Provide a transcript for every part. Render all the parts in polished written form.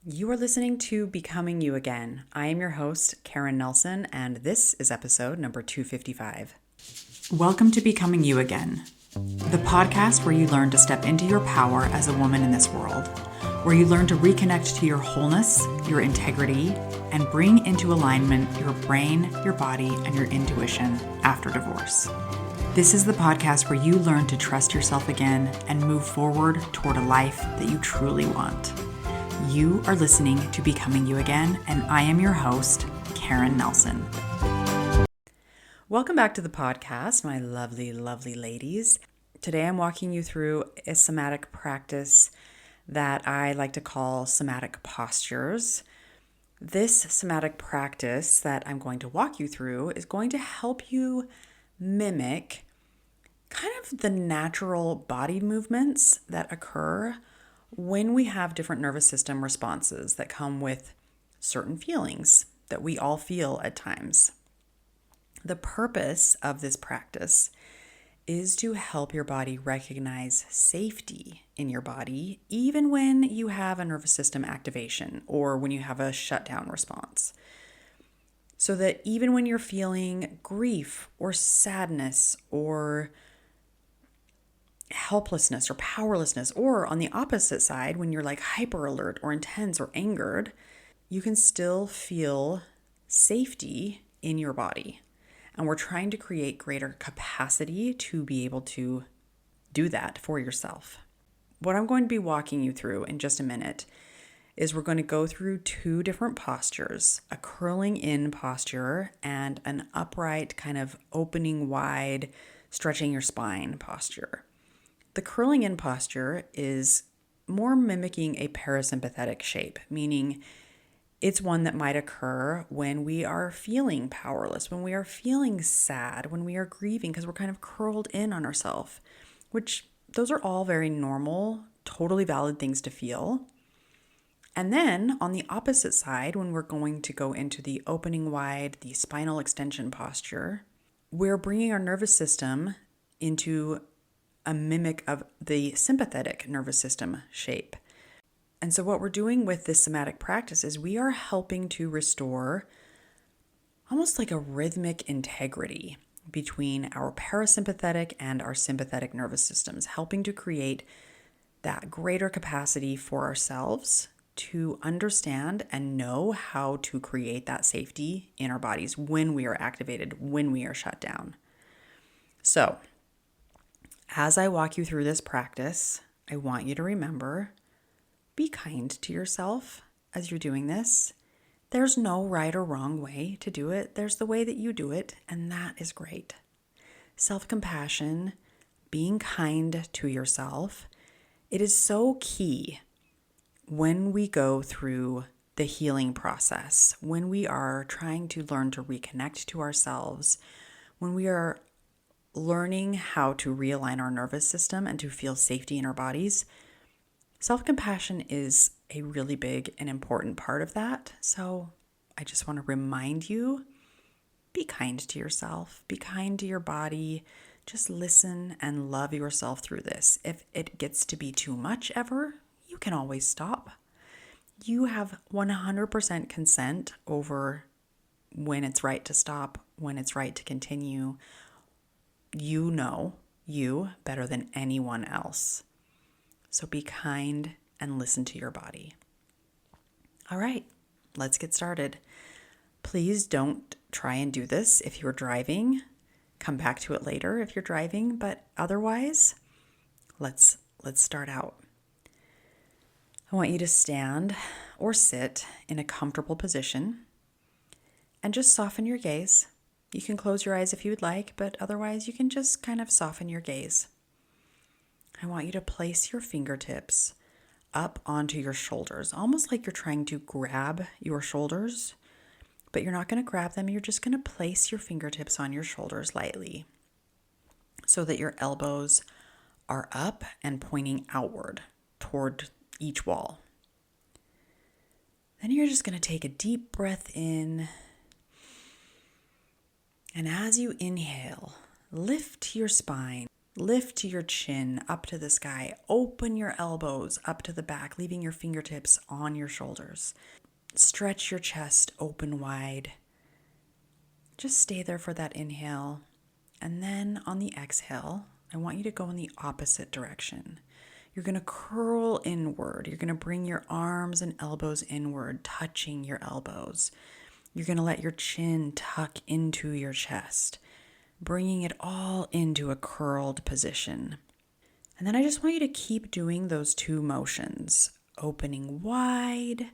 You are listening to Becoming You Again. I am your host, Karen Nelson, and this is episode number 255. Welcome to Becoming You Again, the podcast where you learn to step into your power as a woman in this world, where you learn to reconnect to your wholeness, your integrity, and bring into alignment your brain, your body, and your intuition after divorce. This is the podcast where you learn to trust yourself again and move forward toward a life that you truly want. You are listening to Becoming You Again, and I am your host, Karen Nelson. Welcome back to the podcast, my lovely, lovely ladies. Today I'm walking you through a somatic practice that I like to call somatic postures. This somatic practice that I'm going to walk you through is going to help you mimic kind of the natural body movements that occur when we have different nervous system responses that come with certain feelings that we all feel at times. The purpose of this practice is to help your body recognize safety in your body, even when you have a nervous system activation or when you have a shutdown response. So that even when you're feeling grief or sadness or helplessness or powerlessness, or on the opposite side, when you're like hyper alert or intense or angered, you can still feel safety in your body. And we're trying to create greater capacity to be able to do that for yourself. What I'm going to be walking you through in just a minute is we're going to go through two different postures, a curling in posture and an upright kind of opening wide, stretching your spine posture. The curling in posture is more mimicking a parasympathetic shape, meaning it's one that might occur when we are feeling powerless, when we are feeling sad, when we are grieving, because we're kind of curled in on ourselves, which those are all very normal, totally valid things to feel. And then on the opposite side, when we're going to go into the opening wide, the spinal extension posture, we're bringing our nervous system into a mimic of the sympathetic nervous system shape. And so what we're doing with this somatic practice is we are helping to restore almost like a rhythmic integrity between our parasympathetic and our sympathetic nervous systems, helping to create that greater capacity for ourselves to understand and know how to create that safety in our bodies when we are activated, when we are shut down. So, as I walk you through this practice, I want you to remember, be kind to yourself as you're doing this. There's no right or wrong way to do it. There's the way that you do it, and that is great. Self-compassion, being kind to yourself, it is so key when we go through the healing process, when we are trying to learn to reconnect to ourselves, when we are learning how to realign our nervous system and to feel safety in our bodies. Self-compassion is a really big and important part of that. So I just want to remind you, be kind to yourself, be kind to your body, just listen and love yourself through this. If it gets to be too much ever, you can always stop. You have 100% consent over when it's right to stop, when it's right to continue. You know you better than anyone else. So be kind and listen to your body. All right, let's get started. Please don't try and do this if you're driving. Come back to it later if you're driving, but otherwise, let's start out. I want you to stand or sit in a comfortable position and just soften your gaze. You can close your eyes if you would like, but otherwise you can just kind of soften your gaze. I want you to place your fingertips up onto your shoulders, almost like you're trying to grab your shoulders, but you're not going to grab them. You're just going to place your fingertips on your shoulders lightly so that your elbows are up and pointing outward toward each wall. Then you're just going to take a deep breath in. And as you inhale, lift your spine, Lift your chin up to the sky. Open your elbows up to the back, leaving your fingertips on your shoulders. Stretch your chest open wide. Just stay there for that inhale. And then on the exhale, I want you to go in the opposite direction. You're going to curl inward. You're going to bring your arms and elbows inward, touching your elbows. You're going to let your chin tuck into your chest, bringing it all into a curled position. And then I just want you to keep doing those two motions, opening wide,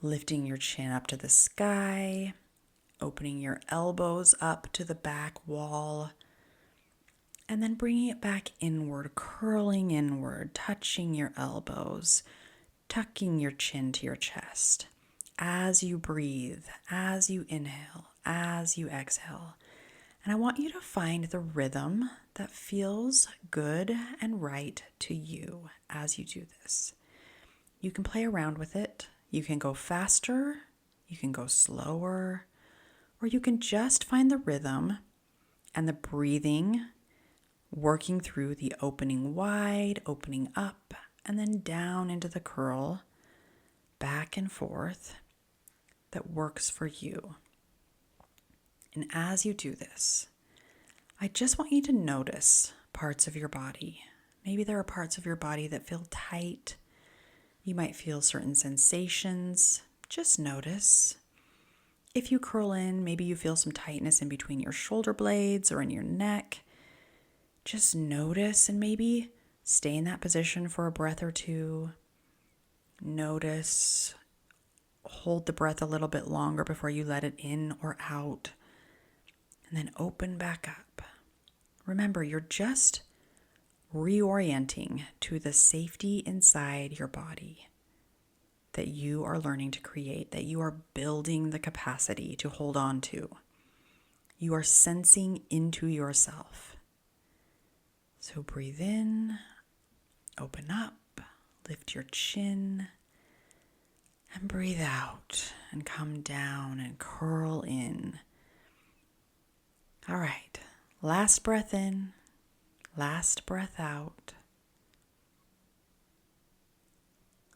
lifting your chin up to the sky, opening your elbows up to the back wall, and then bringing it back inward, curling inward, touching your elbows, tucking your chin to your chest. As you breathe, as you inhale, as you exhale. And I want you to find the rhythm that feels good and right to you as you do this. You can play around with it. You can go faster, you can go slower, or you can just find the rhythm and the breathing, working through the opening wide, opening up, and then down into the curl, back and forth, that works for you. And as you do this, I just want you to notice parts of your body. Maybe there are parts of your body that feel tight. You might feel certain sensations. Just notice. If you curl in, maybe you feel some tightness in between your shoulder blades or in your neck. Just notice and maybe stay in that position for a breath or two. Notice. Hold the breath a little bit longer before you let it in or out. And then open back up. Remember, you're just reorienting to the safety inside your body that you are learning to create, that you are building the capacity to hold on to. You are sensing into yourself. So breathe in, open up, lift your chin, and breathe out and come down and curl in. All right, last breath in, last breath out.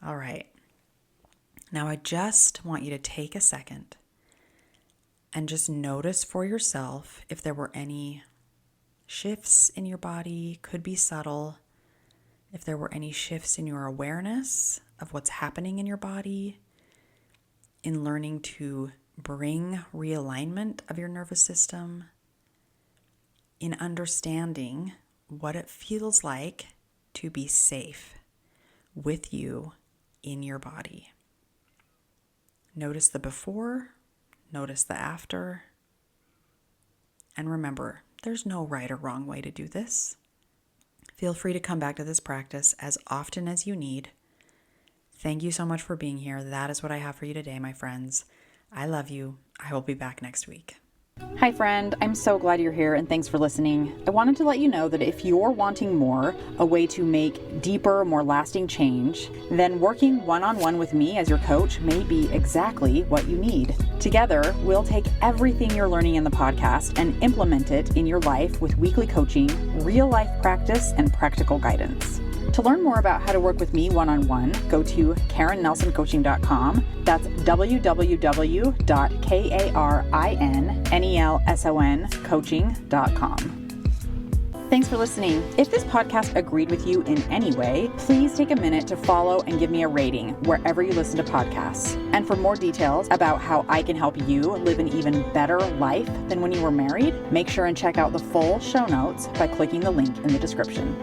All right, now I just want you to take a second and just notice for yourself if there were any shifts in your body, could be subtle, if there were any shifts in your awareness of what's happening in your body, in learning to bring realignment of your nervous system, in understanding what it feels like to be safe with you in your body. Notice the before, notice the after, and remember, there's no right or wrong way to do this. Feel free to come back to this practice as often as you need. Thank you so much for being here. That is what I have for you today, my friends. I love you. I will be back next week. Hi friend, I'm so glad you're here and thanks for listening. I wanted to let you know that if you're wanting more, a way to make deeper, more lasting change, then working one-on-one with me as your coach may be exactly what you need. Together, we'll take everything you're learning in the podcast and implement it in your life with weekly coaching, real life practice, and practical guidance. To learn more about how to work with me one-on-one, go to KarenNelsonCoaching.com. That's www.KarenNelsonCoaching.com. Thanks for listening. If this podcast agreed with you in any way, please take a minute to follow and give me a rating wherever you listen to podcasts. And for more details about how I can help you live an even better life than when you were married, make sure and check out the full show notes by clicking the link in the description.